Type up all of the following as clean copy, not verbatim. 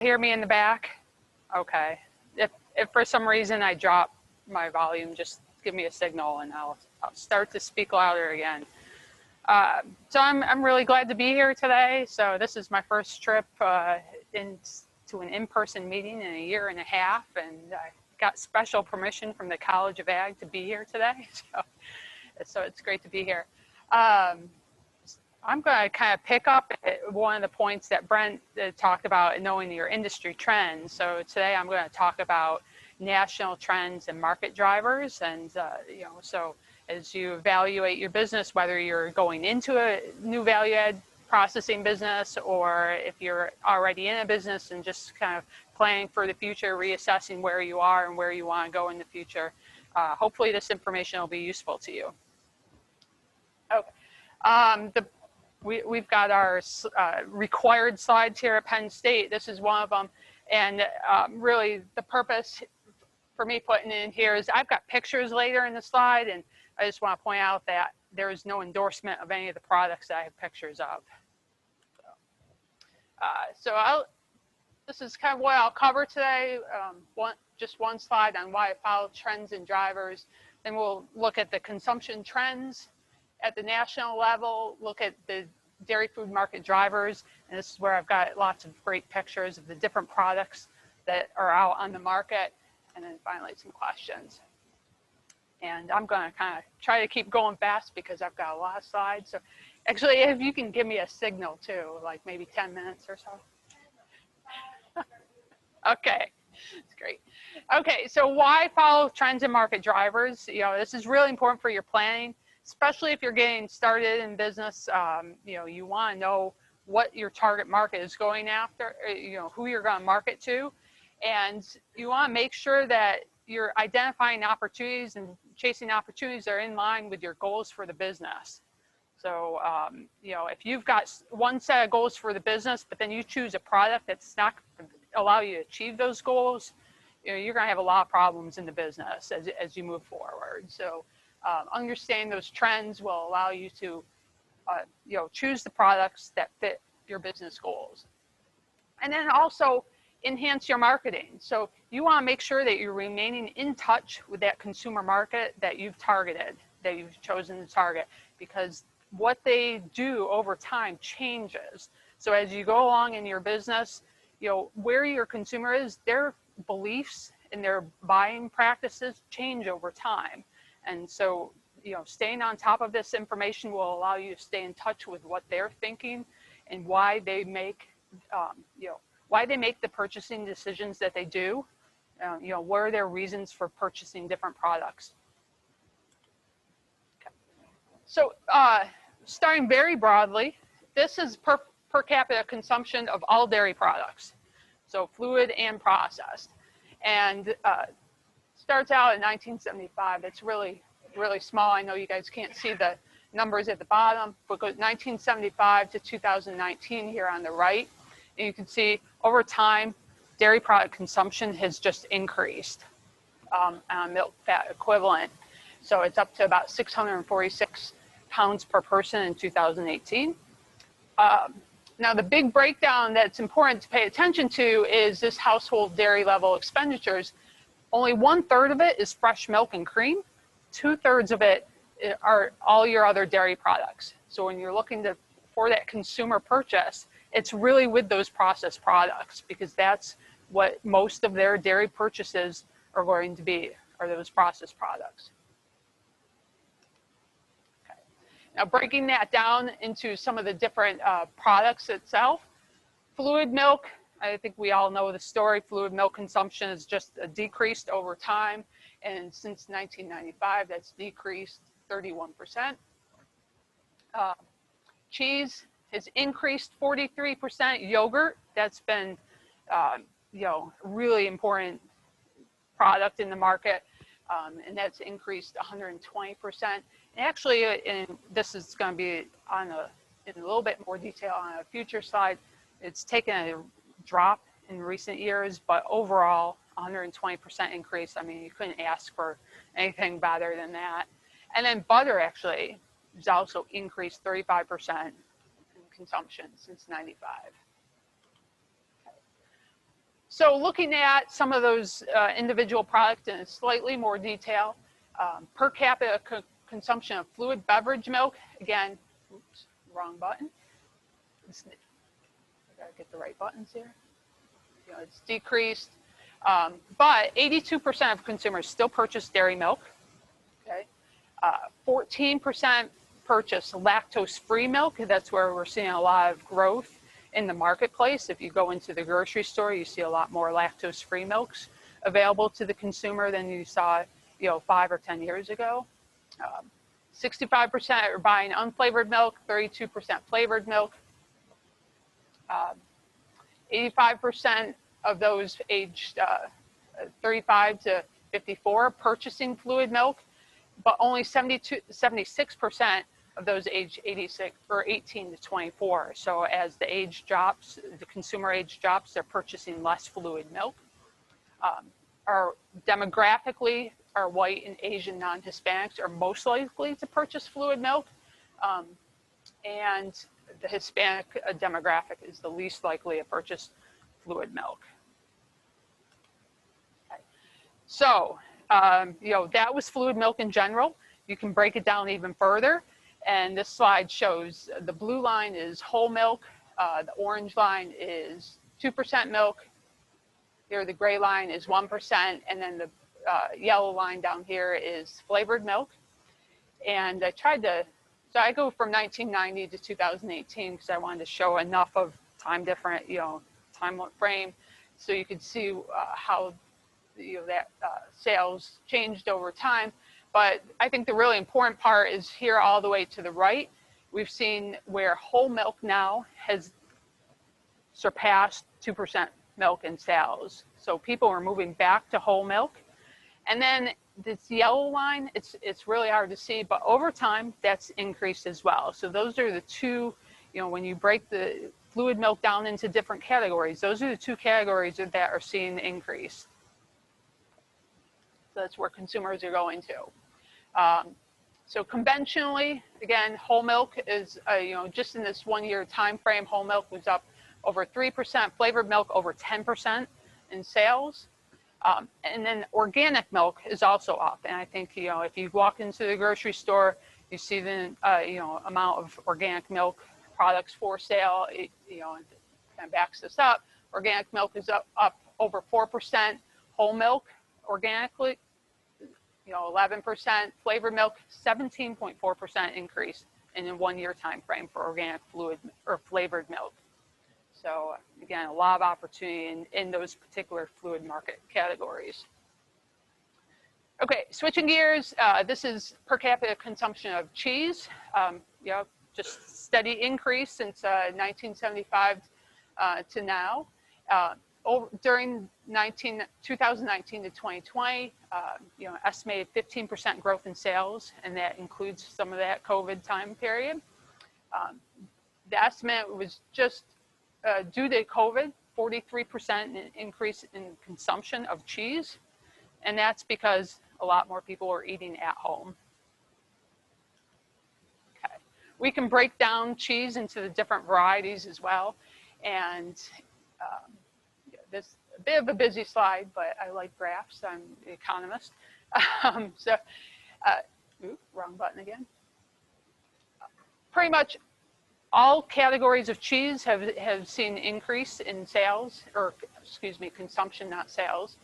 Hear me in the back? Okay. If for some reason I drop my volume, just give me a signal and I'll start to speak louder again. So I'm really glad to be here today. So this is my first trip into an in-person meeting in a year and a half, and I got special permission from the College of Ag to be here today. So it's great to be here. I'm going to kind of pick up at one of the points that Brent talked about, knowing your industry trends. So today I'm going to talk about national trends and market drivers. And, so as you evaluate your business, whether you're going into a new value add processing business, or if you're already in a business and just kind of planning for the future, reassessing where you are and where you want to go in the future, hopefully this information will be useful to you. Okay. We've got our required slides here at Penn State. This is one of them. And really the purpose for me putting it in here is I've got pictures later in the slide, and I just want to point out that there is no endorsement of any of the products that I have pictures of. This is kind of what I'll cover today. Just one slide on why I follow trends and drivers. Then we'll look at the consumption trends at the national level, look at the dairy food market drivers, and this is where I've got lots of great pictures of the different products that are out on the market, and then finally some questions. And I'm going to kind of try to keep going fast because I've got a lot of slides. So actually, if you can give me a signal too, like maybe 10 minutes or so. Okay, that's great. Okay, so why follow trends and market drivers? This is really important for your planning, especially if you're getting started in business. You want to know what your target market is going after, who you're going to market to. And you want to make sure that you're identifying opportunities and chasing opportunities that are in line with your goals for the business. So, if you've got one set of goals for the business, but then you choose a product that's not going to allow you to achieve those goals, you're going to have a lot of problems in the business as you move forward. So, understanding those trends will allow you to, choose the products that fit your business goals. And then also enhance your marketing. So you want to make sure that you're remaining in touch with that consumer market that you've targeted, that you've chosen to target, because what they do over time changes. So as you go along in your business, where your consumer is, their beliefs and their buying practices change over time. And so, staying on top of this information will allow you to stay in touch with what they're thinking and why they make, the purchasing decisions that they do. What are their reasons for purchasing different products? Okay. So, starting very broadly, this is per capita consumption of all dairy products, so fluid and processed. And starts out in 1975. That's really, really small. I know you guys can't see the numbers at the bottom, but goes 1975 to 2019 here on the right. And you can see over time, dairy product consumption has just increased on milk fat equivalent. So it's up to about 646 pounds per person in 2018. Now the big breakdown that's important to pay attention to is this household dairy level expenditures. Only 1/3 of it is fresh milk and cream. 2/3 of it are all your other dairy products. So when you're looking for that consumer purchase, it's really with those processed products, because that's what most of their dairy purchases are going to be, are those processed products. Okay. Now breaking that down into some of the different products itself, fluid milk, I think we all know the story. Fluid milk consumption has just decreased over time. And since 1995, that's decreased 31%. Cheese has increased 43%. Yogurt, that's been, really important product in the market. And that's increased 120%. And actually, and this is going to be in a little bit more detail on a future slide, it's taken a drop in recent years, but overall 120% increase. I mean, you couldn't ask for anything better than that. And then butter actually has also increased 35% in consumption since 95. So looking at some of those individual products in slightly more detail, per capita consumption of fluid beverage milk, again, oops, wrong button. I gotta get the right buttons here. You know, it's decreased, but 82% of consumers still purchase dairy milk. Okay, 14% purchase lactose-free milk. That's where we're seeing a lot of growth in the marketplace. If you go into the grocery store, you see a lot more lactose-free milks available to the consumer than you saw, 5 or 10 years ago. 65% are buying unflavored milk, 32% flavored milk. 85% of those aged 35 to 54 are purchasing fluid milk, but only 76% of those aged 86 or 18 to 24. So as the age drops, the consumer age drops, they're purchasing less fluid milk. Our demographically, our white and Asian non-Hispanics are most likely to purchase fluid milk, and the Hispanic demographic is the least likely to purchase fluid milk. Okay. So, that was fluid milk in general. You can break it down even further. And this slide shows the blue line is whole milk. The orange line is 2% milk. Here, the gray line is 1%. And then the yellow line down here is flavored milk. And I tried to, so I go from 1990 to 2018 because I wanted to show enough of time different, time frame, so you could see how that sales changed over time. But I think the really important part is here all the way to the right. We've seen where whole milk now has surpassed 2% milk in sales. So people are moving back to whole milk. And then this yellow line, it's really hard to see, but over time that's increased as well. So those are the two, when you break the fluid milk down into different categories, those are the two categories that are seeing the increase. So that's where consumers are going to. So conventionally, again, whole milk is, just in this 1 year time frame, whole milk was up over 3%, flavored milk over 10% in sales. And then organic milk is also up. And I think, if you walk into the grocery store, you see the, amount of organic milk products for sale, it kind of backs this up. Organic milk is up over 4%, whole milk organically, 11%, flavored milk, 17.4% increase in a 1 year time frame for organic fluid or flavored milk. So again, a lot of opportunity in those particular fluid market categories. Okay, switching gears, this is per capita consumption of cheese. Just steady increase since 1975 to now. During 2019 to 2020, estimated 15% growth in sales, and that includes some of that COVID time period. The estimate was just due to COVID, 43% increase in consumption of cheese, and that's because a lot more people are eating at home. Okay, we can break down cheese into the different varieties as well, and this a bit of a busy slide, but I like graphs. I'm an economist. Wrong button again. Pretty much all categories of cheese have seen increase in sales, or excuse me, consumption, not sales.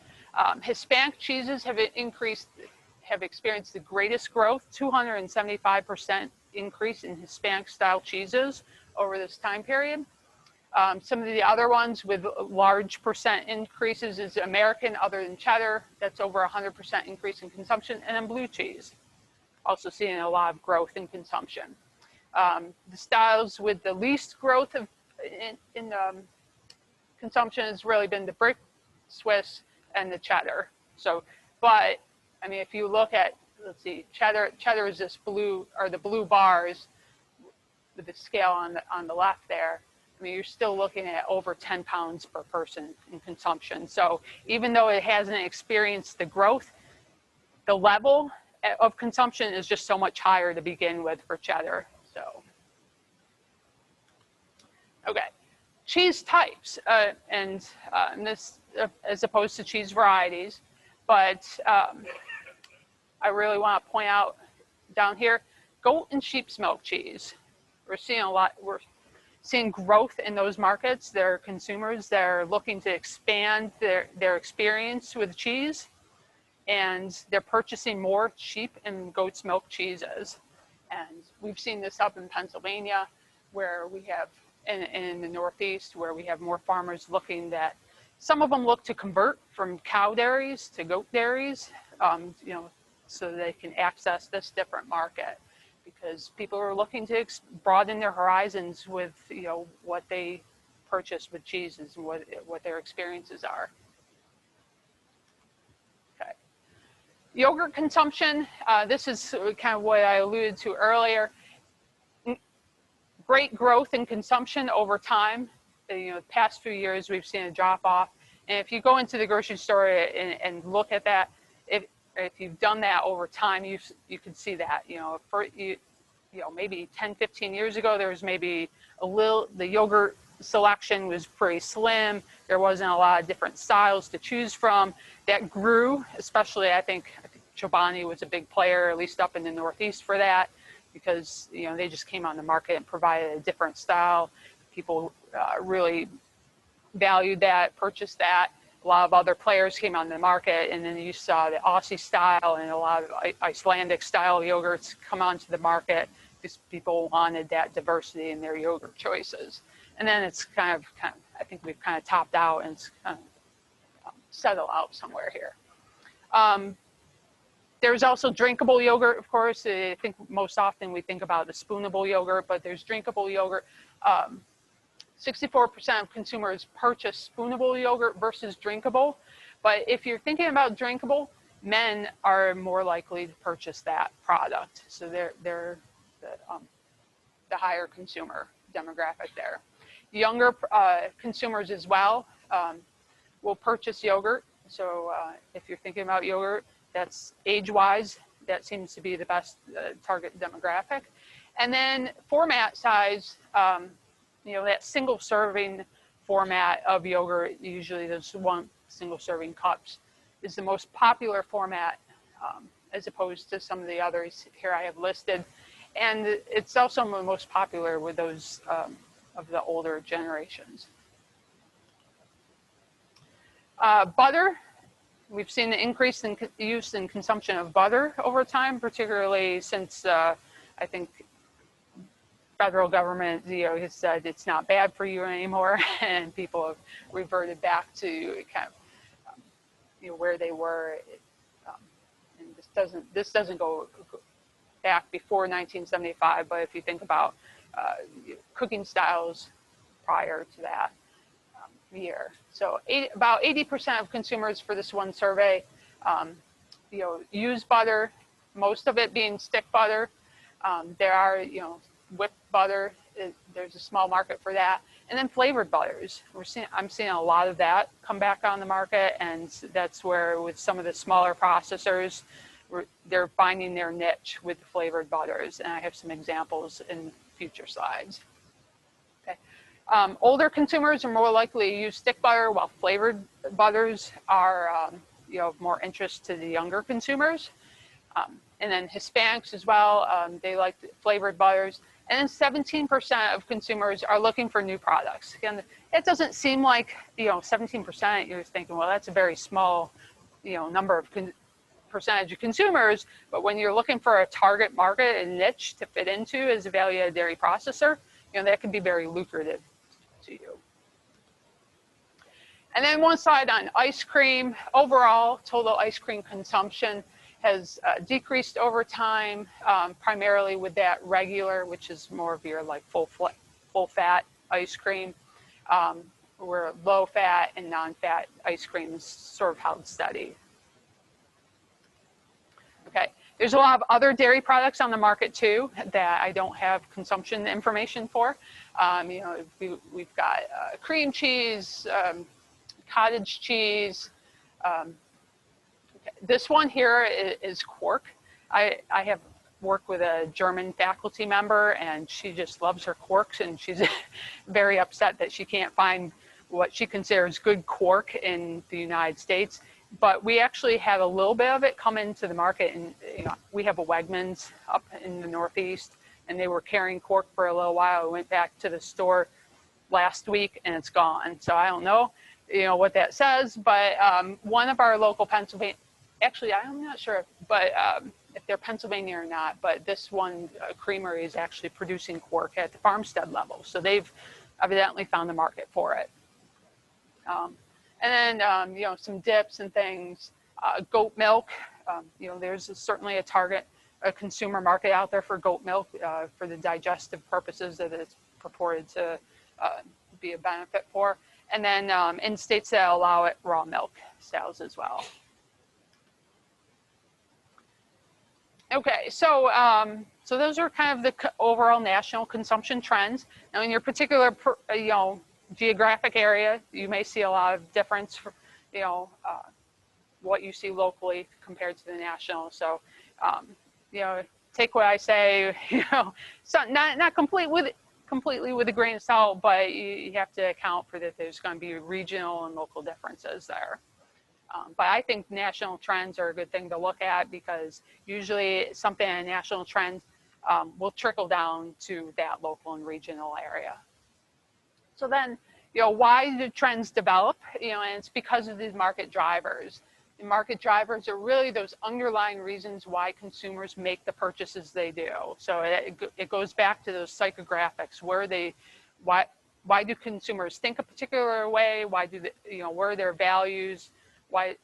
Hispanic cheeses have experienced the greatest growth, 275% increase in Hispanic style cheeses over this time period. Some of the other ones with large percent increases is American, other than cheddar, that's over 100% increase in consumption, and then blue cheese, also seeing a lot of growth in consumption. The styles with the least growth in consumption has really been the brick, Swiss, and the cheddar. So, but I mean, if you look at, let's see, cheddar is this blue, or the blue bars with the scale on the left there. I mean, you're still looking at over 10 pounds per person in consumption. So even though it hasn't experienced the growth, the level of consumption is just so much higher to begin with for cheddar. So, okay. cheese types, and this as opposed to cheese varieties. But I really want to point out down here, goat and sheep's milk cheese. We're seeing a lot. We're seeing growth in those markets. There are consumers that are looking to expand their experience with cheese, and they're purchasing more sheep and goat's milk cheeses. And we've seen this up in Pennsylvania, where we have, in the Northeast, where we have more farmers looking that, some of them look to convert from cow dairies to goat dairies, you know, so they can access this different market, because people are looking to broaden their horizons with, you know, what they purchase with cheeses and what their experiences are. Okay. Yogurt consumption, this is kind of what I alluded to earlier. Great growth in consumption over time. You know, the past few years we've seen a drop off. And if you go into the grocery store and look at that, if you've done that over time, you can see that. You know, maybe 10, 15 years ago, there was maybe the yogurt selection was pretty slim. There wasn't a lot of different styles to choose from. That grew, especially I think Chobani was a big player, at least up in the Northeast for that, because, you know, they just came on the market and provided a different style. People really valued that, purchased that. A lot of other players came on the market, and then you saw the Aussie style and a lot of Icelandic style yogurts come onto the market because people wanted that diversity in their yogurt choices. And then it's kind of I think we've kind of topped out, and it's kind of settled out somewhere here. There's also drinkable yogurt, of course. I think most often we think about the spoonable yogurt, but there's drinkable yogurt. 64% of consumers purchase spoonable yogurt versus drinkable. But if you're thinking about drinkable, men are more likely to purchase that product. So they're the higher consumer demographic there. Younger consumers as well will purchase yogurt. So if you're thinking about yogurt, that's age-wise, that seems to be the best target demographic. And then format size, you know, that single serving format of yogurt, usually there's one single serving cups, is the most popular format as opposed to some of the others here I have listed. And it's also the most popular with those of the older generations. Butter, we've seen an increase in use and consumption of butter over time, particularly since I think federal government, you know, has said it's not bad for you anymore, and people have reverted back to kind of you know, where they were. And this doesn't go back before 1975, but if you think about cooking styles prior to that year, so about 80% of consumers for this one survey, you know, use butter. Most of it being stick butter. There are, you know, whipped butter, there's a small market for that. And then flavored butters. I'm seeing a lot of that come back on the market, and that's where with some of the smaller processors, they're finding their niche with the flavored butters. And I have some examples in future slides. Okay. Older consumers are more likely to use stick butter, while flavored butters are you know, of more interest to the younger consumers. And then Hispanics as well, they like flavored butters. And then 17% of consumers are looking for new products. Again, it doesn't seem like, you know, 17%, you're thinking, well, that's a very small, you know, number of percentage of consumers. But when you're looking for a target market and niche to fit into as a value-added dairy processor, you know, that can be very lucrative to you. And then one slide on ice cream. Overall, total ice cream consumption has decreased over time, primarily with that regular, which is more of your like full fat ice cream, where low fat and non-fat ice cream is sort of held steady. Okay, there's a lot of other dairy products on the market too that I don't have consumption information for. You know, we've got cream cheese, cottage cheese. This one here is quark. I have work with a German faculty member, and she just loves her quarks, and she's very upset that she can't find what she considers good quark in the United States. But we actually had a little bit of it come into the market, and we have a Wegmans up in the Northeast, and they were carrying quark for a little while. I went back to the store last week, and it's gone. So I don't know, what that says, but one of our local Pennsylvania, actually, I'm not sure, but if they're Pennsylvania or not, but this one creamery is actually producing quark at the farmstead level. So they've evidently found the market for it. And then, some dips and things, goat milk, there's certainly a consumer market out there for goat milk for the digestive purposes that it's purported to be a benefit for. And then in states that allow it, raw milk sales as well. Okay, so those are kind of the overall national consumption trends. Now, in your particular, geographic area, you may see a lot of difference for, what you see locally compared to the national. So, take what I say, so not completely with a grain of salt, but you have to account for that there's going to be regional and local differences there. But I think national trends are a good thing to look at, because usually something in a national trend will trickle down to that local and regional area. So then, why do trends develop? And it's because of these market drivers. The market drivers are really those underlying reasons why consumers make the purchases they do. So it goes back to those psychographics. Why do consumers think a particular way? Why do they, what are their values? Why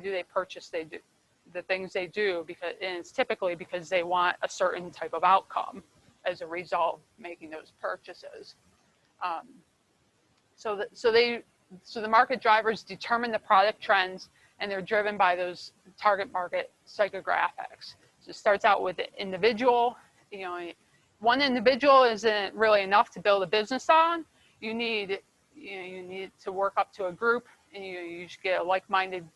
do they purchase the things they do? And it's typically because they want a certain type of outcome as a result of making those purchases. So the market drivers determine the product trends, and they're driven by those target market psychographics. So it starts out with the individual. One individual isn't really enough to build a business on. You need to work up to a group, and you should get a like-minded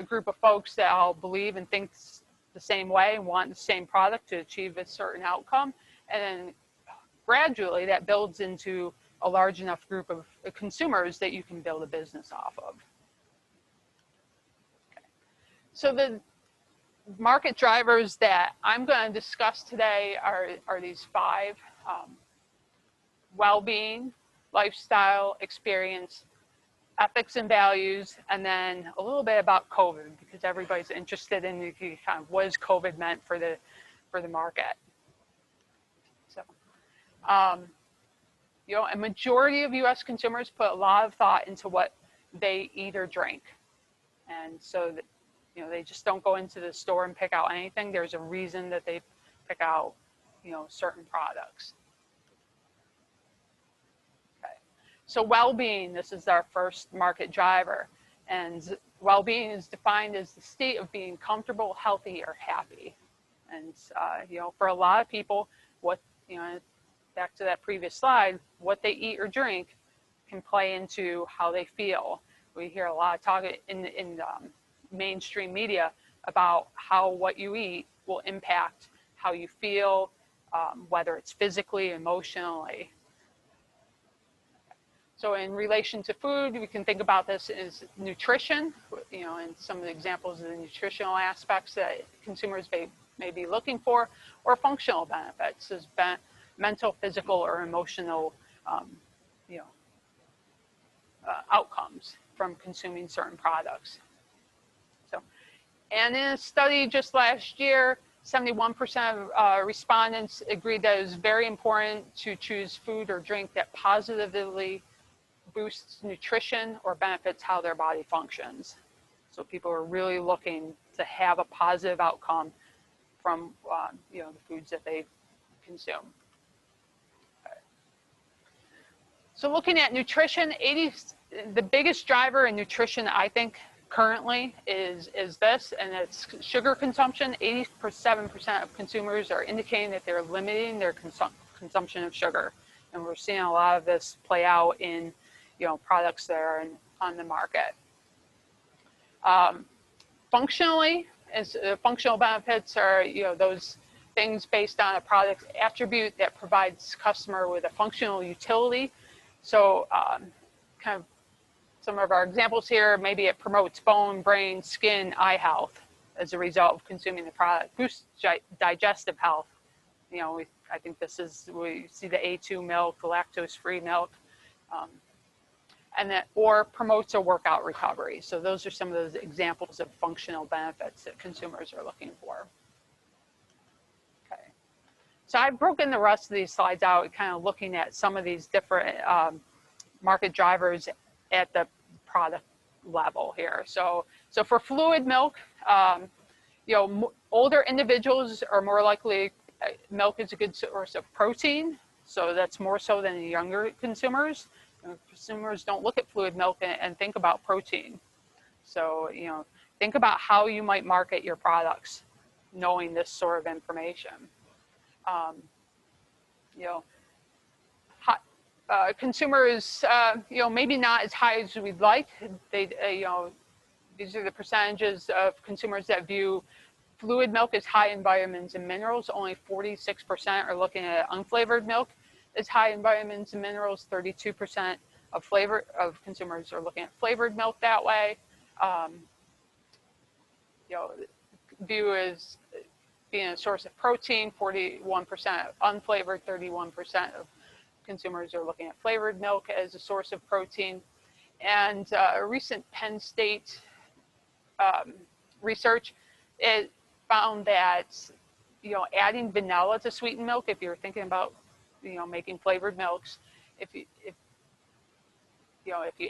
group of folks that all believe and think the same way and want the same product to achieve a certain outcome. And then gradually that builds into a large enough group of consumers that you can build a business off of. Okay. So the market drivers that I'm going to discuss today are these 5: well-being, lifestyle, experience, ethics and values, and then a little bit about COVID, because everybody's interested in kind of what has COVID meant for the market. So, a majority of U.S. consumers put a lot of thought into what they eat or drink, and so that, they just don't go into the store and pick out anything. There's a reason that they pick out, certain products. Okay. So well-being, this is our first market driver, and well-being is defined as the state of being comfortable, healthy, or happy. And for a lot of people, back to that previous slide, what they eat or drink can play into how they feel. We hear a lot of talk in mainstream media about how what you eat will impact how you feel, whether it's physically, emotionally. So in relation to food, we can think about this as nutrition, and some of the examples of the nutritional aspects that consumers may be looking for, or functional benefits as mental, physical, or emotional outcomes from consuming certain products. So, and in a study just last year, 71% of respondents agreed that it was very important to choose food or drink that positively boosts nutrition or benefits how their body functions. So people are really looking to have a positive outcome from the foods that they consume. Okay. So looking at nutrition, the biggest driver in nutrition, I think, currently is this, and it's sugar consumption. 87% of consumers are indicating that they're limiting their consumption of sugar, and we're seeing a lot of this play out in products that are on the market. Functionally, functional benefits are those things based on a product's attribute that provides customer with a functional utility. So kind of some of our examples here, maybe it promotes bone, brain, skin, eye health as a result of consuming the product. Boosts digestive health. You know, I think this is, we see the A2 milk, the lactose-free milk, and that, or promotes a workout recovery. So those are some of those examples of functional benefits that consumers are looking for. Okay. So I've broken the rest of these slides out, kind of looking at some of these different market drivers at the product level here. So for fluid milk, you know, older individuals are more likely, milk is a good source of protein. So that's more so than younger consumers. Consumers don't look at fluid milk and think about protein. So, you know, think about how you might market your products knowing this sort of information. You know, consumers, you know, maybe not as high as we'd like. They, you know, these are the percentages of consumers that view fluid milk as high in vitamins and minerals. Only 46% are looking at unflavored milk as high in vitamins and minerals. 32% of consumers are looking at flavored milk that way. You know, view as being a source of protein. 41% unflavored. 31% of consumers are looking at flavored milk as a source of protein. And a recent Penn State research, it found that, you know, adding vanilla to sweetened milk, if you're thinking about, you know, making flavored milks, if you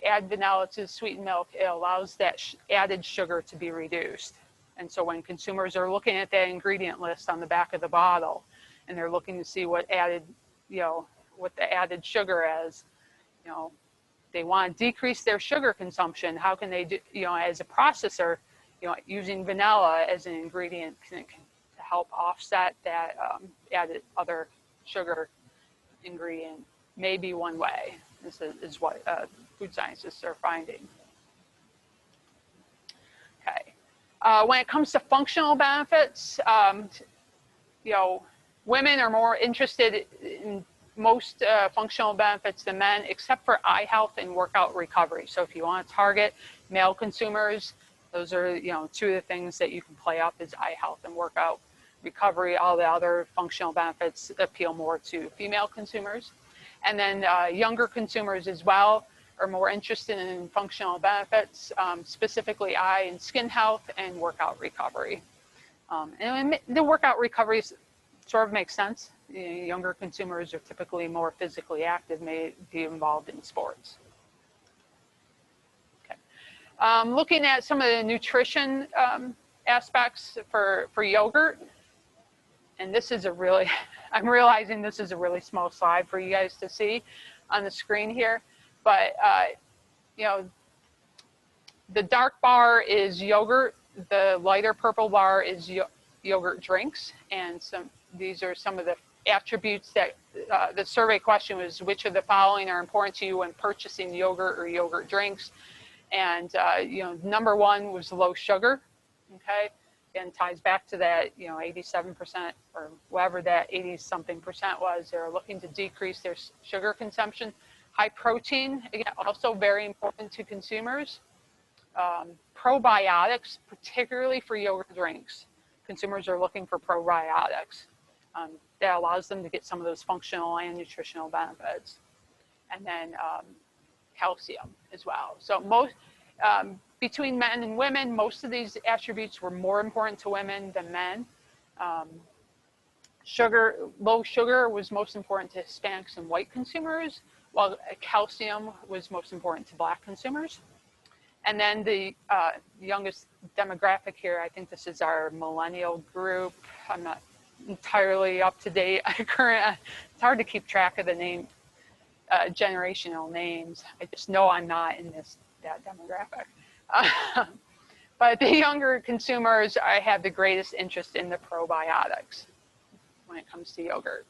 add vanilla to sweetened milk, it allows that added sugar to be reduced. And so when consumers are looking at that ingredient list on the back of the bottle, and they're looking to see what added, you know, what the added sugar is, you know, they want to decrease their sugar consumption. How can they do, you know, as a processor, you know, using vanilla as an ingredient to help offset that added other sugar ingredient may be one way. This is what food scientists are finding. Okay. When it comes to functional benefits, you know, women are more interested in most functional benefits than men, except for eye health and workout recovery. So if you want to target male consumers, those are, you know, two of the things that you can play up is eye health and workout recovery. All the other functional benefits appeal more to female consumers. And then younger consumers as well are more interested in functional benefits, specifically eye and skin health and workout recovery. And the workout recovery sort of makes sense. You know, younger consumers are typically more physically active, may be involved in sports. Okay. Looking at some of the nutrition aspects for yogurt, and this is a really, I'm realizing this is a really small slide for you guys to see on the screen here, but you know, the dark bar is yogurt, the lighter purple bar is yogurt drinks, and these are some of the attributes that the survey question was, which of the following are important to you when purchasing yogurt or yogurt drinks? And you know, number one was low sugar. Okay, and ties back to that, you know, 87% or whatever that 80-something percent was. They're looking to decrease their sugar consumption. High protein, again, also very important to consumers. Probiotics, particularly for yogurt drinks. Consumers are looking for probiotics. That allows them to get some of those functional and nutritional benefits. And then calcium as well. So most, between men and women, most of these attributes were more important to women than men. Low sugar was most important to Hispanics and white consumers, while calcium was most important to Black consumers. And then the youngest demographic here, I think this is our millennial group. I'm not entirely up to date. It's hard to keep track of the name, generational names. I just know I'm not in that demographic. But the younger consumers, I have the greatest interest in the probiotics when it comes to yogurt.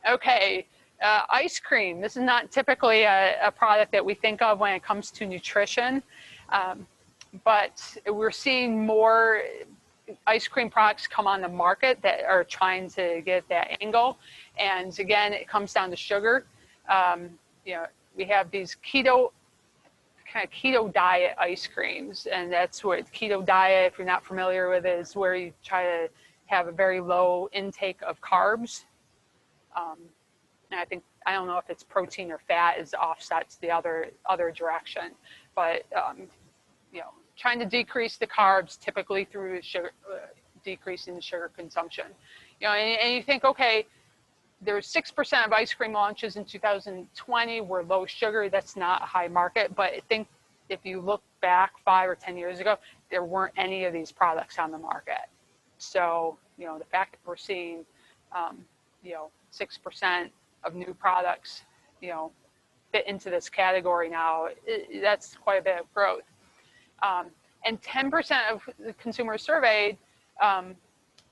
Okay, ice cream. This is not typically a product that we think of when it comes to nutrition, but we're seeing more ice cream products come on the market that are trying to get that angle. And again, it comes down to sugar. You know, we have these keto diet ice creams, and that's what keto diet, if you're not familiar with it, is where you try to have a very low intake of carbs. And I don't know if it's protein or fat is offsets the other direction, but you know, trying to decrease the carbs typically through sugar, decreasing the sugar consumption. You know, and you think, okay, there's 6% of ice cream launches in 2020 were low sugar. That's not a high market, but I think if you look back 5 or 10 years ago, there weren't any of these products on the market. So, you know, the fact that we're seeing, you know, 6% of new products, you know, fit into this category now, that's quite a bit of growth. And 10% of the consumers surveyed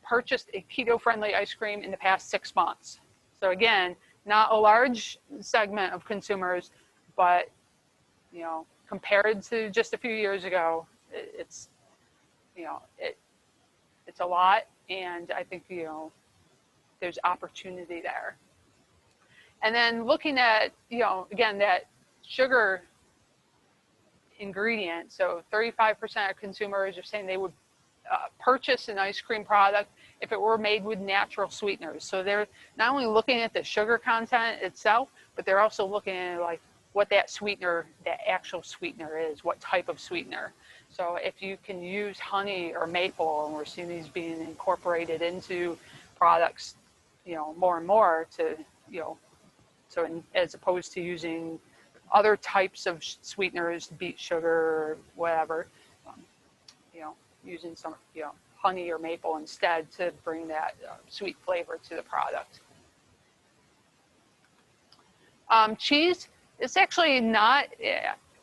purchased a keto-friendly ice cream in the past 6 months. So again, not a large segment of consumers, but, you know, compared to just a few years ago, it's, you know, it's a lot, and I think, you know, there's opportunity there. And then looking at, you know, again, that sugar ingredient, so 35% of consumers are saying they would purchase an ice cream product if it were made with natural sweeteners. So they're not only looking at the sugar content itself, but they're also looking at like what that sweetener, that actual sweetener is, what type of sweetener. So if you can use honey or maple, and we're seeing these being incorporated into products, you know, more and more to, you know, so as opposed to using other types of sweeteners, beet sugar or whatever, you know, using some, you know, honey or maple instead to bring that sweet flavor to the product. Cheese, it's actually not,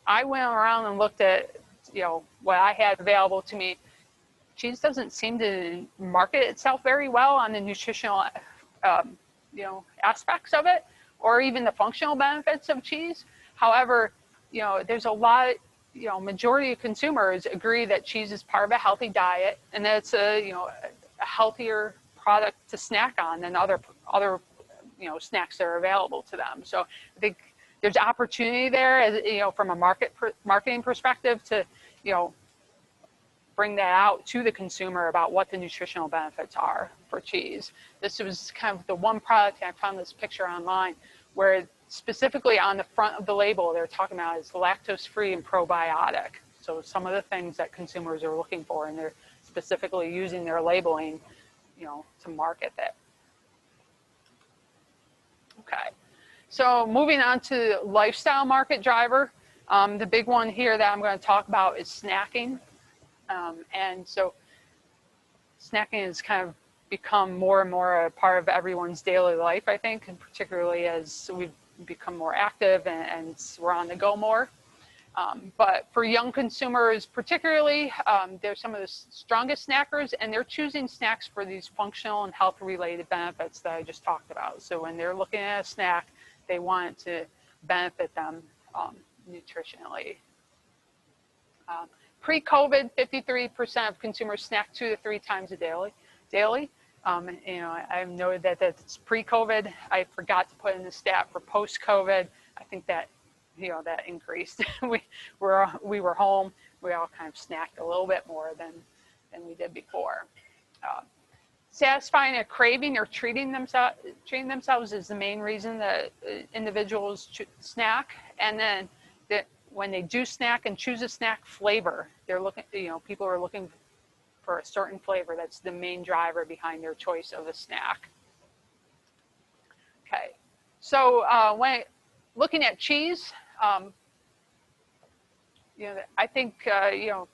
I went around and looked at, you know, what I had available to me. Cheese doesn't seem to market itself very well on the nutritional, you know, aspects of it, or even the functional benefits of cheese. However, you know, there's a lot, you know, majority of consumers agree that cheese is part of a healthy diet, and that it's a, you know, a healthier product to snack on than other, you know, snacks that are available to them. So I think there's opportunity there, as, you know, from a marketing perspective to, you know, bring that out to the consumer about what the nutritional benefits are for cheese. This was kind of the one product, I found this picture online, where specifically on the front of the label, they're talking about is lactose-free and probiotic. So some of the things that consumers are looking for, and they're specifically using their labeling, you know, to market it. Okay, so moving on to lifestyle market driver. The big one here that I'm going to talk about is snacking. And so snacking has kind of become more and more a part of everyone's daily life, I think, and particularly as we've become more active and we're on the go more. But for young consumers particularly, they're some of the strongest snackers, and they're choosing snacks for these functional and health-related benefits that I just talked about. So when they're looking at a snack, they want it to benefit them nutritionally. Pre-COVID, 53% of consumers snack 2 to 3 times a daily. You know, I've noted that that's pre-COVID. I forgot to put in the stat for post-COVID. I think that, you know, that increased. we were home. We all kind of snacked a little bit more than we did before. Satisfying a craving or treating themselves is the main reason that individuals snack. And then when they do snack and choose a snack flavor, they're looking, you know, people are looking for a certain flavor. That's the main driver behind their choice of a snack. Okay, so when looking at cheese, you know, I think, you know,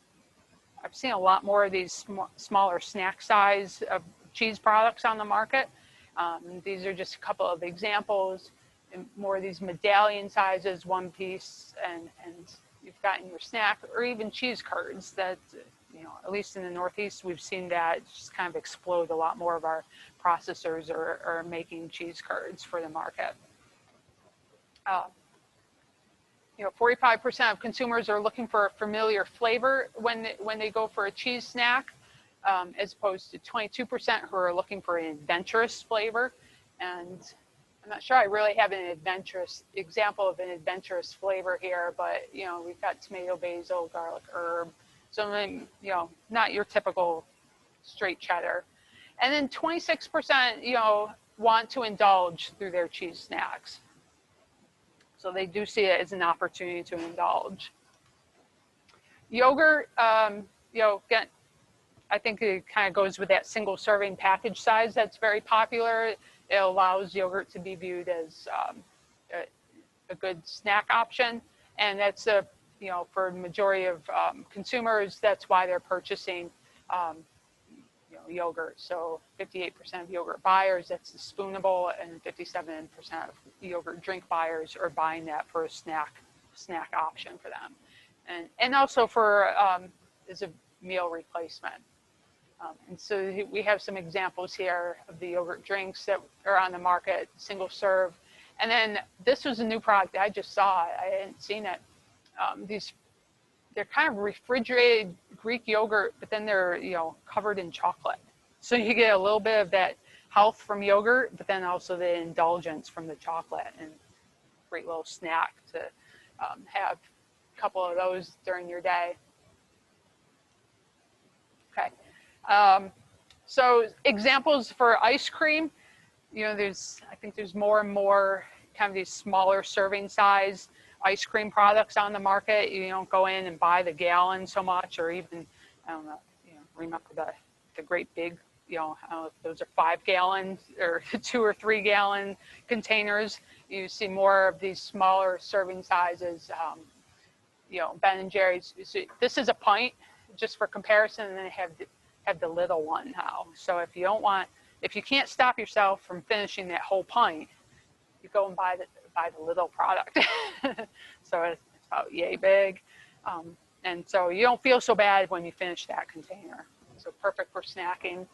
I've seen a lot more of these smaller snack size of cheese products on the market. These are just a couple of examples. More of these medallion sizes, 1 piece, and you've gotten your snack, or even cheese curds that, you know, at least in the Northeast, we've seen that just kind of explode. A lot more of our processors are making cheese curds for the market. You know, 45% of consumers are looking for a familiar flavor when they go for a cheese snack. as opposed to 22% who are looking for an adventurous flavor. And I'm not sure I really have an adventurous example of an adventurous flavor here, but you know, we've got tomato, basil, garlic, herb, something, you know, not your typical straight cheddar. And then 26%, you know, want to indulge through their cheese snacks. So they do see it as an opportunity to indulge. Yogurt, you know, again, I think it kind of goes with that single serving package size that's very popular. It allows yogurt to be viewed as a good snack option, and that's a, you know, for the majority of consumers, that's why they're purchasing you know, yogurt. So 58% of yogurt buyers, that's the spoonable, and 57% of yogurt drink buyers are buying that for a snack option for them, and also for as a meal replacement. And so we have some examples here of the yogurt drinks that are on the market, single serve. And then this was a new product I just saw. I hadn't seen it. They're kind of refrigerated Greek yogurt, but then they're, you know, covered in chocolate. So you get a little bit of that health from yogurt, but then also the indulgence from the chocolate, and great little snack to have a couple of those during your day. Okay. So examples for ice cream, you know, I think there's more and more kind of these smaller serving size ice cream products on the market. You don't go in and buy the gallon so much, or even, I don't know, you know, remember the great big, you know, I don't know if those are 5 gallon or 2 or 3 gallon containers. You see more of these smaller serving sizes, you know, Ben & Jerry's. So this is a pint, just for comparison, and then they have the little one now. So if you can't stop yourself from finishing that whole pint, you go and buy the little product. So it's about yay big. And so you don't feel so bad when you finish that container. So perfect for snacking.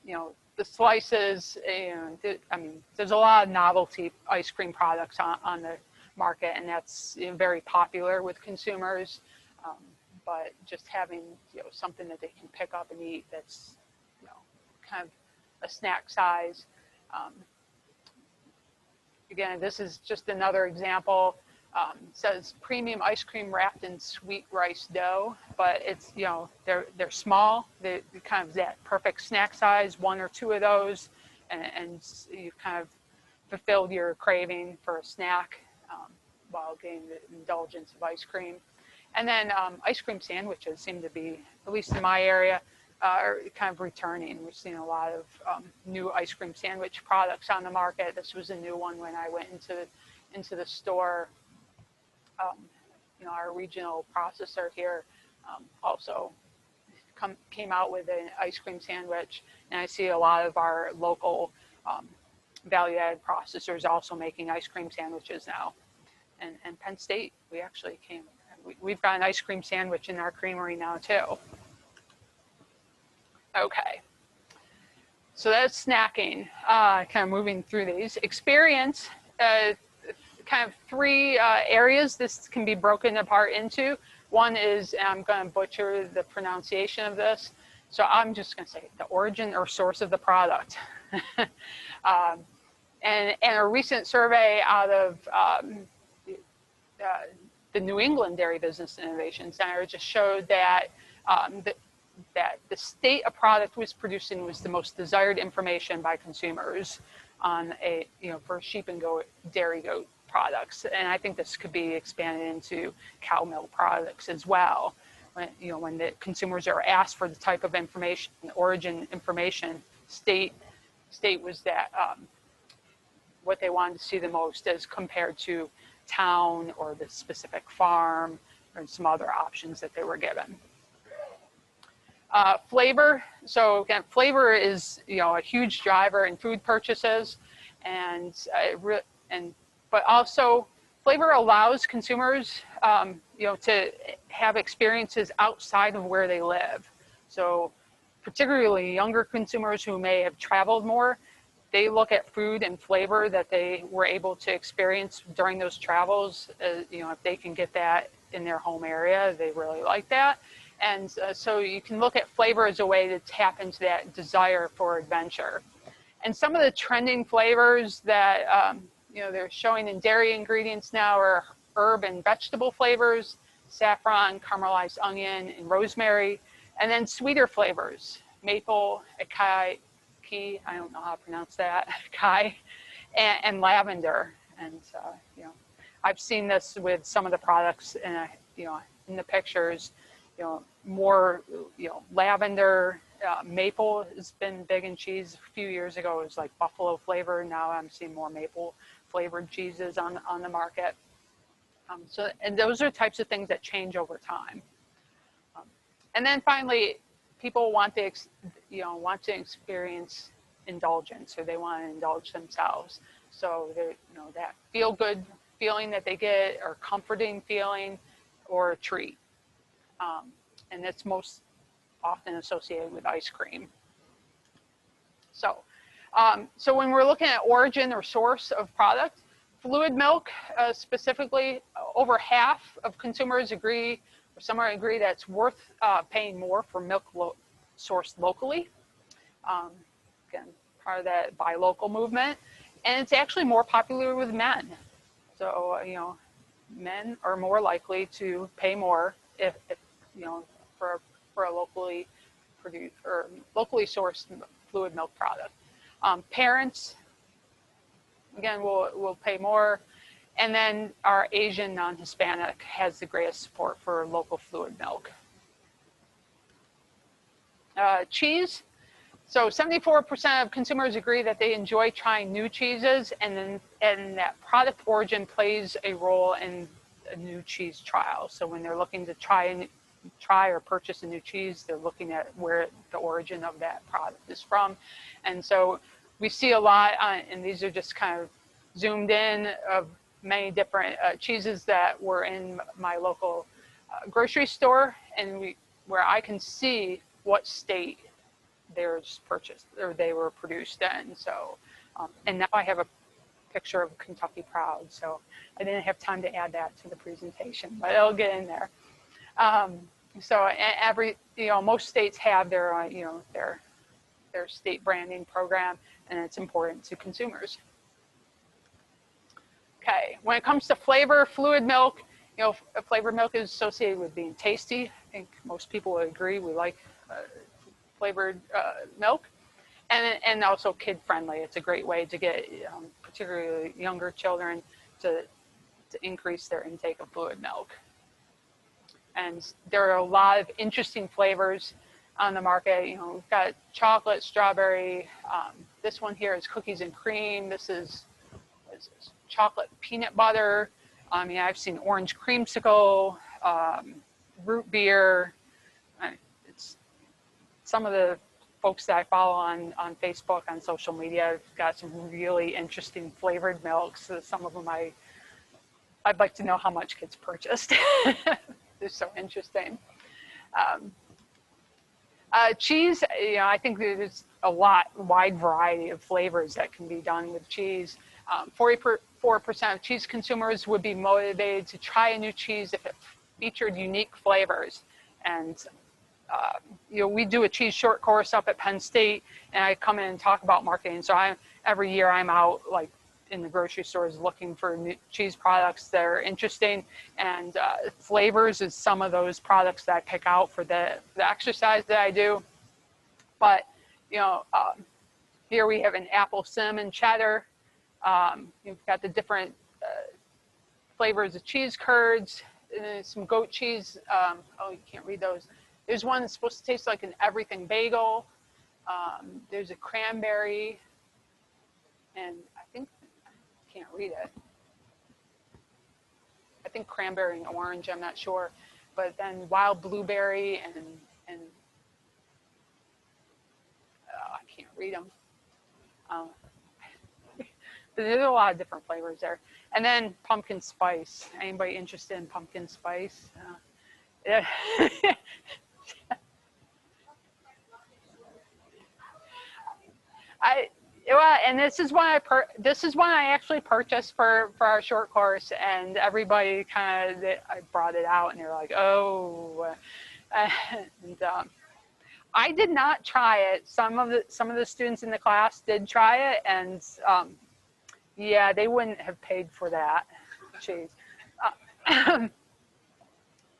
You know, the slices, and I mean, there's a lot of novelty ice cream products on the market, and that's, you know, very popular with consumers. But just having, you know, something that they can pick up and eat that's, you know, kind of a snack size. Again, this is just another example. It says premium ice cream wrapped in sweet rice dough, but it's, you know, they're small. They're kind of that perfect snack size, 1 or 2 of those, and you've kind of fulfilled your craving for a snack while getting the indulgence of ice cream. And then ice cream sandwiches seem to be, at least in my area, are kind of returning. We've seen a lot of new ice cream sandwich products on the market. This was a new one when I went into the store. You know, our regional processor here also came out with an ice cream sandwich, and I see a lot of our local value-added processors also making ice cream sandwiches now. And Penn State, we've got an ice cream sandwich in our creamery now too. Okay, so that's snacking. Kind of moving through these. Experience, kind of 3 areas this can be broken apart into. One is, and I'm going to butcher the pronunciation of this, so I'm just going to say the origin or source of the product. And a recent survey out of the New England Dairy Business Innovation Center just showed that that the state a product was produced in was the most desired information by consumers on for sheep and dairy goat products. And I think this could be expanded into cow milk products as well. When the consumers are asked for the type of information, origin information, state was that what they wanted to see the most as compared to town or the specific farm or some other options that they were given. Flavor. So again, flavor is a huge driver in food purchases, but also flavor allows consumers to have experiences outside of where they live. So particularly younger consumers who may have traveled more, they look at food and flavor that they were able to experience during those travels. If they can get that in their home area, they really like that. And so you can look at flavor as a way to tap into that desire for adventure. And some of the trending flavors that you know, they're showing in dairy ingredients now are herb and vegetable flavors, saffron, caramelized onion, and rosemary, and then sweeter flavors, maple, acai, I don't know how to pronounce that, acai, and lavender. And you know, I've seen this with some of the products, and you know, in the pictures, you know, more, you know, lavender, maple has been big in cheese. A few years ago, it was like buffalo flavor. Now I'm seeing more maple flavored cheeses on the market. So, and those are types of things that change over time. And then finally, people want to, you know, want to experience indulgence, or they want to indulge themselves. So they, you know, that feel good feeling that they get, or comforting feeling, or a treat. And that's most often associated with ice cream. So, so when we're looking at origin or source of product, fluid milk specifically, over half of consumers agree, or some agree that it's worth paying more for milk sourced locally. Again, part of that buy local movement. And it's actually more popular with men. So, you know, men are more likely to pay more if you know, for a locally produced or locally sourced fluid milk product. Parents, again, will pay more. And then our Asian non-Hispanic has the greatest support for local fluid milk. Cheese. So 74% of consumers agree that they enjoy trying new cheeses, and that product origin plays a role in a new cheese trial. So when they're looking to try or purchase a new cheese, they're looking at where the origin of that product is from. And so we see a lot, and these are just kind of zoomed in, of many different cheeses that were in my local grocery store, and where I can see what state theirs purchased or they were produced in. So, and now I have a picture of Kentucky Proud, so I didn't have time to add that to the presentation, but it'll get in there. So you know, most states have their, you know, their state branding program, and it's important to consumers. Okay, when it comes to flavor, fluid milk, you know, flavored milk is associated with being tasty. I think most people would agree we like flavored milk, and also kid friendly. It's a great way to get particularly younger children to increase their intake of fluid milk. And there are a lot of interesting flavors on the market. You know, we've got chocolate, strawberry. This one here is cookies and cream. This is chocolate peanut butter. I mean, I've seen orange creamsicle, root beer. It's some of the folks that I follow on Facebook, on social media, have got some really interesting flavored milks. So some of them I'd like to know how much gets purchased. They're so interesting. Cheese, you know, I think there's a wide variety of flavors that can be done with cheese. 44% of cheese consumers would be motivated to try a new cheese if it featured unique flavors. And you know, we do a cheese short course up at Penn State, and I come in and talk about marketing. So every year I'm out like in the grocery stores looking for new cheese products that are interesting, and flavors is some of those products that I pick out for the exercise that I do. But you know, here we have an apple cinnamon cheddar. You've got the different flavors of cheese curds, some goat cheese. Oh, you can't read those. There's one that's supposed to taste like an everything bagel. There's a cranberry, and I think, I can't read it. I think cranberry and orange, I'm not sure. But then wild blueberry and I can't read them. But there's a lot of different flavors there. And then pumpkin spice. Anybody interested in pumpkin spice? Yeah. And this is one I actually purchased for our short course, and everybody I brought it out, and they're like, oh, And I did not try it. Some of the students in the class did try it, and yeah, they wouldn't have paid for that cheese.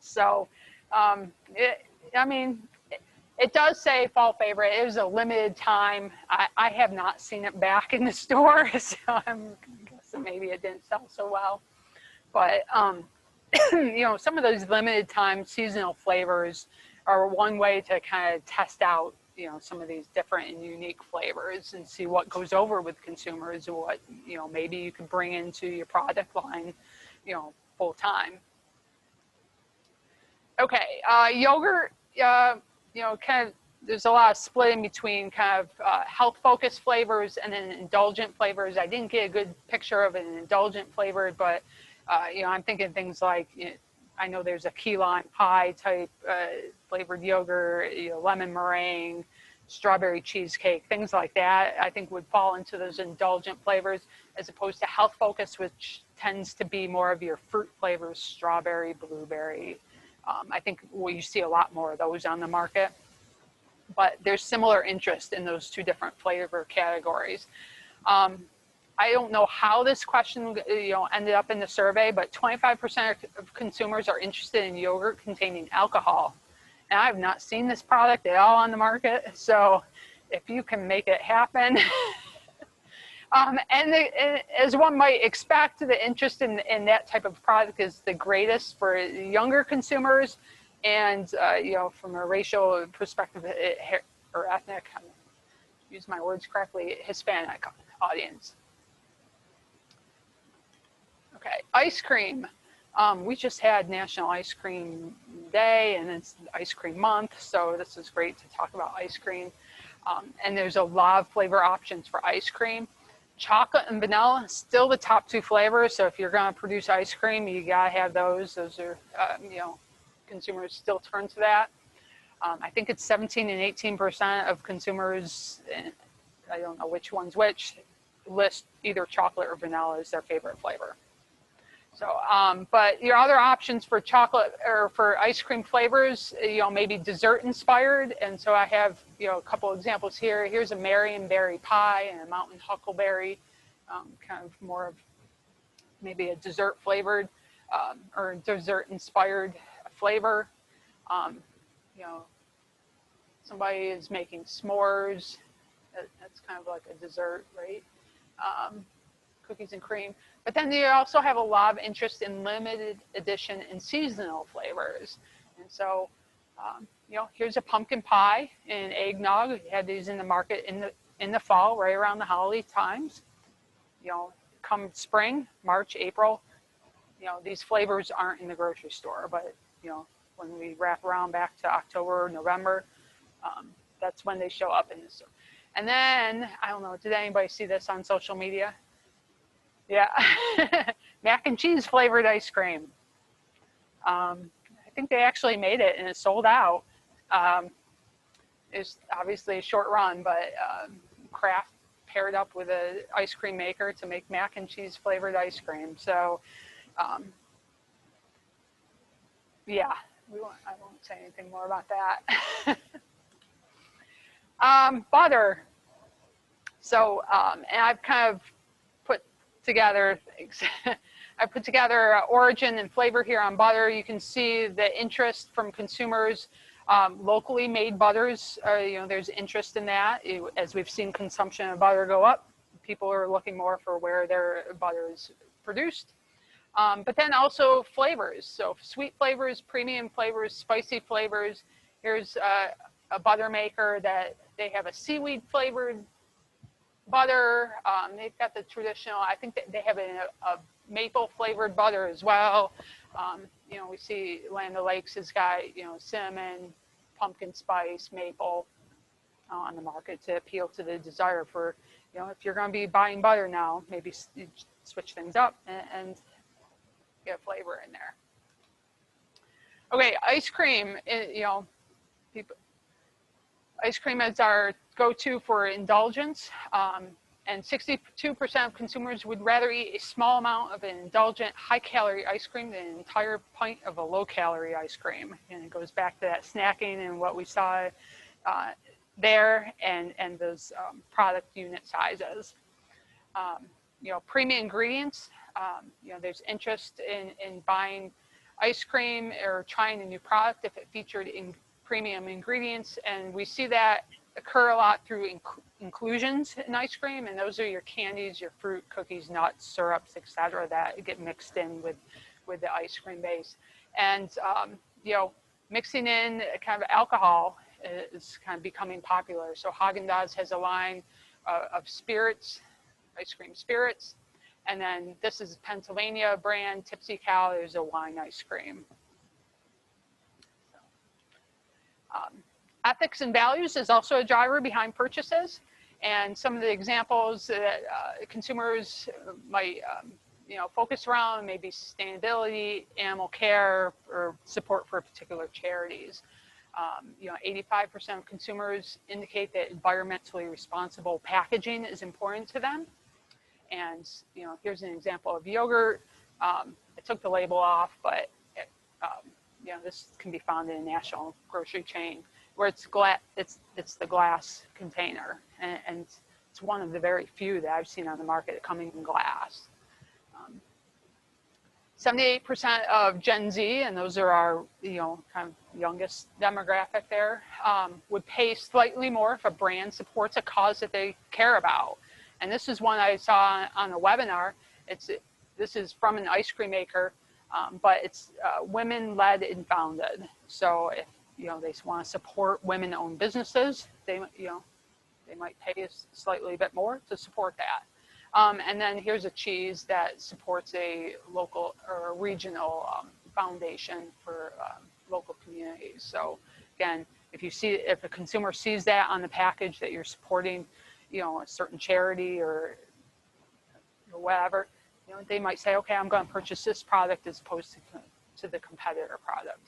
So, I mean, it does say fall favorite. It was a limited time. I have not seen it back in the store, so I'm guessing maybe it didn't sell so well. But you know, some of those limited time seasonal flavors are one way to kind of test out, you know, some of these different and unique flavors and see what goes over with consumers and what, you know, maybe you could bring into your product line, you know, full time. Okay, yogurt, you know, kind of, there's a lot of splitting between kind of health-focused flavors and then indulgent flavors. I didn't get a good picture of an indulgent flavored, but you know, I'm thinking things like, you know, I know there's a key lime pie type flavored yogurt, you know, lemon meringue, strawberry cheesecake, things like that, I think would fall into those indulgent flavors, as opposed to health focused, which tends to be more of your fruit flavors, strawberry, blueberry. I think you see a lot more of those on the market, but there's similar interest in those two different flavor categories. I don't know how this question, you know, ended up in the survey, but 25% of consumers are interested in yogurt containing alcohol. And I have not seen this product at all on the market. So if you can make it happen. As one might expect, the interest in that type of product is the greatest for younger consumers. And, you know, from a racial perspective or ethnic, use my words correctly, Hispanic audience. Okay, ice cream. We just had National Ice Cream Day, and it's Ice Cream Month, so this is great to talk about ice cream. And there's a lot of flavor options for ice cream. Chocolate and vanilla, still the top two flavors, so if you're going to produce ice cream, you got to have those. Those are, you know, consumers still turn to that. I think it's 17 and 18% of consumers, I don't know which one's which, list either chocolate or vanilla as their favorite flavor. So, but your other options for chocolate or for ice cream flavors, you know, maybe dessert inspired. And so I have, you know, a couple examples here. Here's a Marionberry pie and a mountain huckleberry, kind of more of maybe a dessert flavored or dessert inspired flavor. You know, somebody is making s'mores. That's kind of like a dessert, right? Cookies and cream. But then you also have a lot of interest in limited edition and seasonal flavors. And so, you know, here's a pumpkin pie and eggnog. We had these in the market in the fall, right around the holiday times. You know, come spring, March, April, you know, these flavors aren't in the grocery store, but, you know, when we wrap around back to October, November, that's when they show up in the store. And then, I don't know, did anybody see this on social media? Yeah, mac and cheese flavored ice cream. I think they actually made it and it sold out. It's obviously a short run, but Kraft paired up with an ice cream maker to make mac and cheese flavored ice cream. So, yeah, I won't say anything more about that. Butter. So, and I've kind of together. I put together origin and flavor here on butter. You can see the interest from consumers. Locally made butters, you know, there's interest in that. As we've seen consumption of butter go up, people are looking more for where their butter is produced. But then also flavors. So sweet flavors, premium flavors, spicy flavors. Here's a butter maker that they have a seaweed flavored butter. They've got the traditional, I think that they have a maple flavored butter as well. You know, we see Land O'Lakes has got, you know, cinnamon, pumpkin spice, maple on the market to appeal to the desire for, you know, if you're going to be buying butter now, maybe switch things up and get flavor in there. Okay, ice cream, you know, ice cream is our go-to for indulgence, And 62% of consumers would rather eat a small amount of an indulgent, high-calorie ice cream than an entire pint of a low-calorie ice cream. And it goes back to that snacking and what we saw there, and those product unit sizes. You know, premium ingredients. You know, there's interest in buying ice cream or trying a new product if it featured premium ingredients, and we see that occur a lot through inclusions in ice cream, and those are your candies, your fruit, cookies, nuts, syrups, etc., that get mixed in with the ice cream base. And you know, mixing in kind of alcohol is kind of becoming popular. So Haagen-Dazs has a line of spirits, ice cream spirits, and then this is Pennsylvania brand Tipsy Cow. There's a wine ice cream. Ethics and values is also a driver behind purchases, and some of the examples that consumers might you know, focus around maybe sustainability, animal care, or support for particular charities. You know, 85% of consumers indicate that environmentally responsible packaging is important to them. And you know, here's an example of yogurt. I took the label off, but you know, this can be found in a national grocery chain where it's the glass container, and it's one of the very few that I've seen on the market coming in glass. 78% of Gen Z, and those are our, you know, kind of youngest demographic there, would pay slightly more if a brand supports a cause that they care about. And this is one I saw on a webinar. This is from an ice cream maker, but it's women-led and founded. So if, you know, they want to support women-owned businesses, they, you know, they might pay a slightly bit more to support that. And then here's a cheese that supports a local or a regional foundation for local communities. So again, if a consumer sees that on the package that you're supporting, you know, a certain charity or whatever, you know, they might say, okay, I'm going to purchase this product as opposed to the competitor product.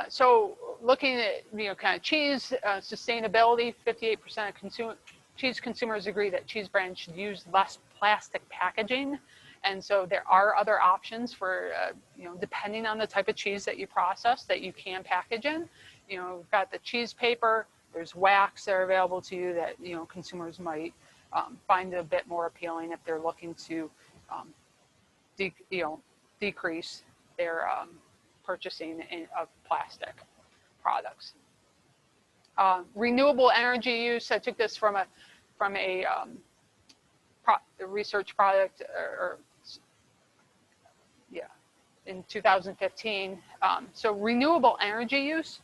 So looking at, you know, kind of cheese sustainability, 58% of cheese consumers agree that cheese brands should use less plastic packaging. And so there are other options for, you know, depending on the type of cheese that you process, that you can package in. You know, we've got the cheese paper, there's wax that are available to you that, you know, consumers might find a bit more appealing if they're looking to, you know, decrease their purchasing of plastic products. Renewable energy use. I took this from a research product, in 2015. So renewable energy use.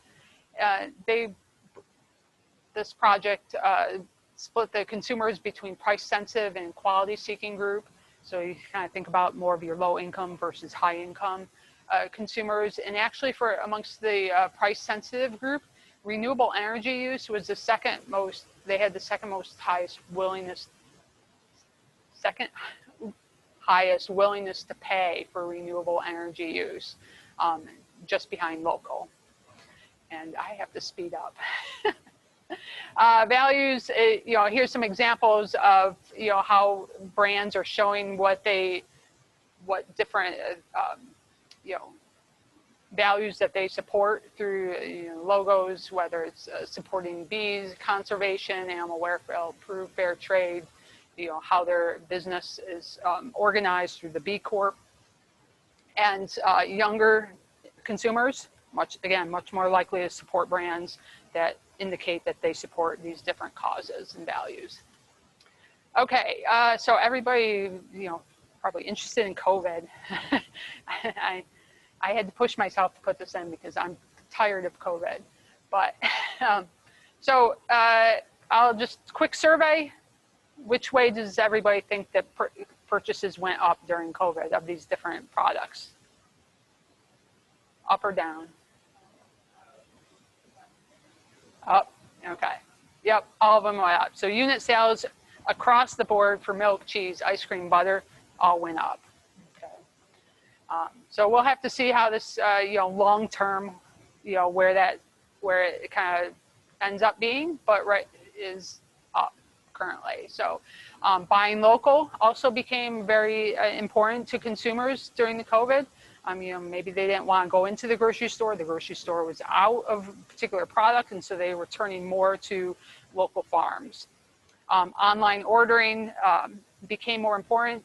This project split the consumers between price sensitive and quality seeking group. So you kind of think about more of your low income versus high income consumers. And actually for amongst the price sensitive group, renewable energy use was the second most, they had the second highest willingness to pay for renewable energy use, just behind local. And I have to speed up. Values, you know, here's some examples of, you know, how brands are showing what different, you know, values that they support through, you know, logos, whether it's supporting bees, conservation, animal welfare, improve fair trade, you know, how their business is organized through the B Corp. And younger consumers, much more likely to support brands that indicate that they support these different causes and values. Okay, so everybody, you know, probably interested in COVID. I had to push myself to put this in because I'm tired of COVID. But so I'll just quick survey. Which way does everybody think that purchases went up during COVID of these different products? Up or down? Up. Okay. Yep, all of them went up. So unit sales across the board for milk, cheese, ice cream, butter, all went up. Okay. So we'll have to see how this, you know, long term, you know, where it kind of ends up being, but right is up. currently. So buying local also became very important to consumers during the COVID. You know, maybe they didn't want to go into the grocery store. The grocery store was out of a particular product, and so they were turning more to local farms. Online ordering became more important,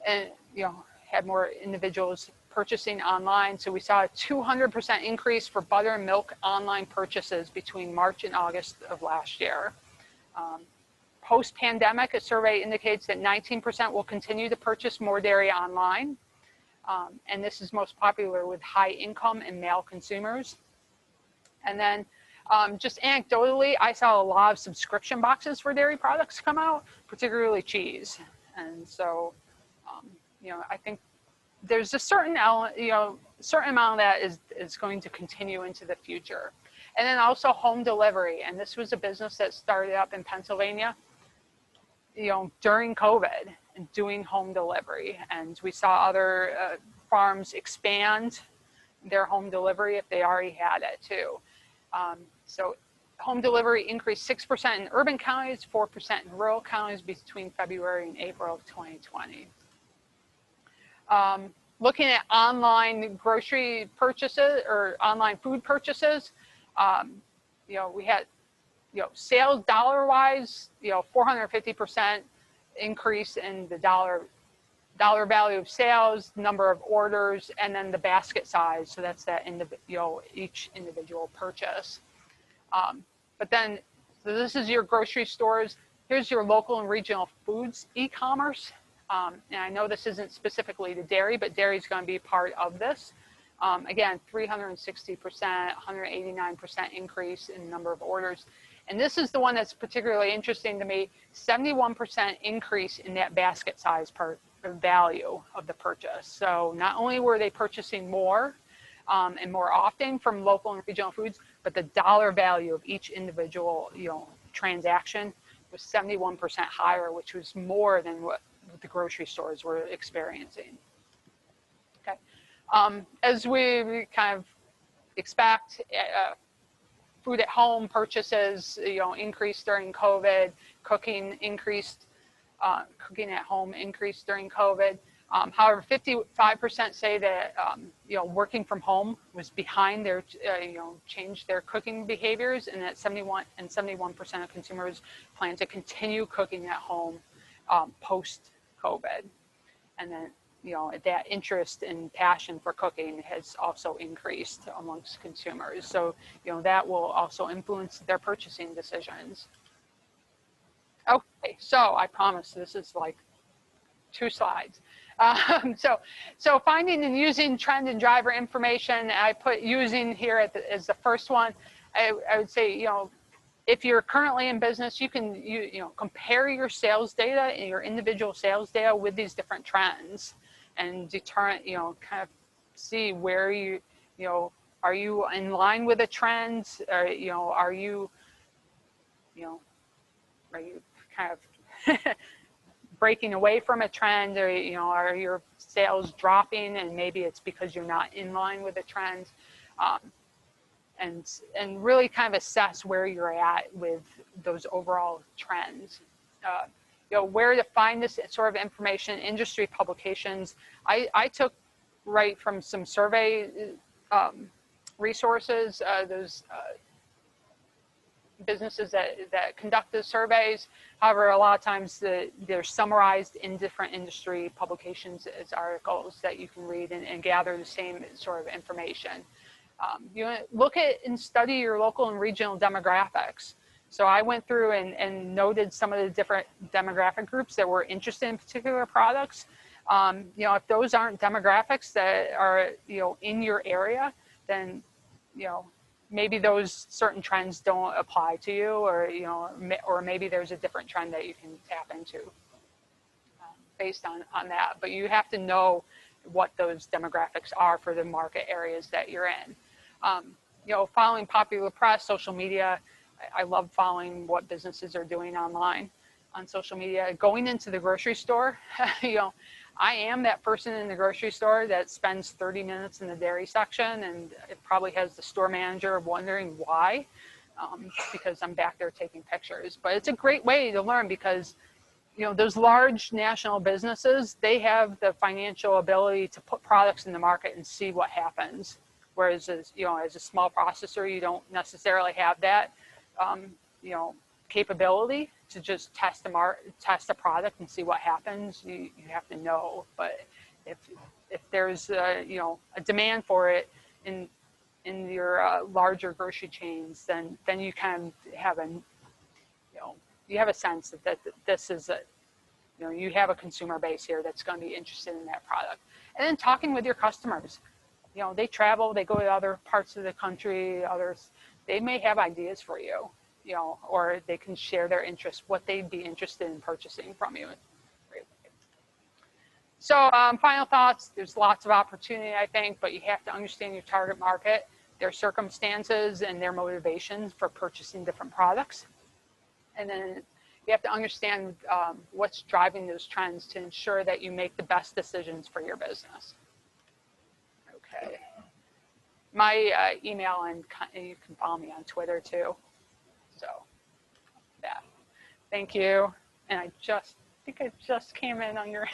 and you know, had more individuals purchasing online. So we saw a 200% increase for butter and milk online purchases between March and August of last year. Post-pandemic, a survey indicates that 19% will continue to purchase more dairy online. And this is most popular with high income and male consumers. And then just anecdotally, I saw a lot of subscription boxes for dairy products come out, particularly cheese. And so, you know, I think there's a certain amount of that is going to continue into the future. And then also home delivery. And this was a business that started up in Pennsylvania, you know, during COVID, and doing home delivery. And we saw other farms expand their home delivery if they already had it too. So home delivery increased 6% in urban counties, 4% in rural counties between February and April of 2020. Looking at online grocery purchases or online food purchases, you know, we had, you know, sales dollar-wise, you know, 450% increase in the dollar value of sales, number of orders, and then the basket size. So that's that, you know, each individual purchase. But then, so this is your grocery stores. Here's your local and regional foods e-commerce. And I know this isn't specifically to dairy, but dairy is going to be part of this. Again, 360%, 189% increase in number of orders. And this is the one that's particularly interesting to me, 71% increase in that basket size per value of the purchase. So not only were they purchasing more and more often from local and regional foods, but the dollar value of each individual, you know, transaction was 71% higher, which was more than what the grocery stores were experiencing. Okay, as we kind of expect, food at home purchases, you know, increased during COVID. Cooking increased. Cooking at home increased during COVID. However, 55% say that you know, working from home was behind their you know, changed their cooking behaviors, and that 71% of consumers plan to continue cooking at home post COVID. And then, you know, that interest and passion for cooking has also increased amongst consumers. So, you know, that will also influence their purchasing decisions. Okay, so I promise this is like 2 slides. So finding and using trend and driver information, I put using here as the first one. I would say, you know, if you're currently in business, you can you know, compare your sales data and your individual sales data with these different trends, and determine, you know, kind of see where you know, are you in line with a trend, or, you know, are you kind of breaking away from a trend, or, you know, are your sales dropping, and maybe it's because you're not in line with a trend. And really kind of assess where you're at with those overall trends. You know, where to find this sort of information, industry publications. I took right from some survey resources, those businesses that conduct the surveys. However, a lot of times they're summarized in different industry publications as articles that you can read and gather the same sort of information. You look at and study your local and regional demographics. So I went through and noted some of the different demographic groups that were interested in particular products. You know, if those aren't demographics that are, you know, in your area, then, you know, maybe those certain trends don't apply to you, or, you know, or maybe there's a different trend that you can tap into based on that. But you have to know what those demographics are for the market areas that you're in. You know, following popular press, social media. I love following what businesses are doing online on social media. Going into the grocery store, you know, I am that person in the grocery store that spends 30 minutes in the dairy section, and it probably has the store manager wondering why. because I'm back there taking pictures. But it's a great way to learn because, you know, those large national businesses, they have the financial ability to put products in the market and see what happens. Whereas, as, you know, as a small processor, you don't necessarily have that, you know, capability to just test a product and see what happens. You have to know. But if there's you know, a demand for it in your larger grocery chains, then you kind of have a, you know, you have a sense that this is a, you know, you have a consumer base here that's going to be interested in that product. And then talking with your customers, you know, they travel, they go to other parts of the country, others, they may have ideas for you, you know, or they can share their interests, what they'd be interested in purchasing from you. So final thoughts, there's lots of opportunity, I think, but you have to understand your target market, their circumstances and their motivations for purchasing different products. And then you have to understand what's driving those trends to ensure that you make the best decisions for your business. Okay. My email, and you can follow me on Twitter too. So, yeah. Thank you. And I think I just came in on your.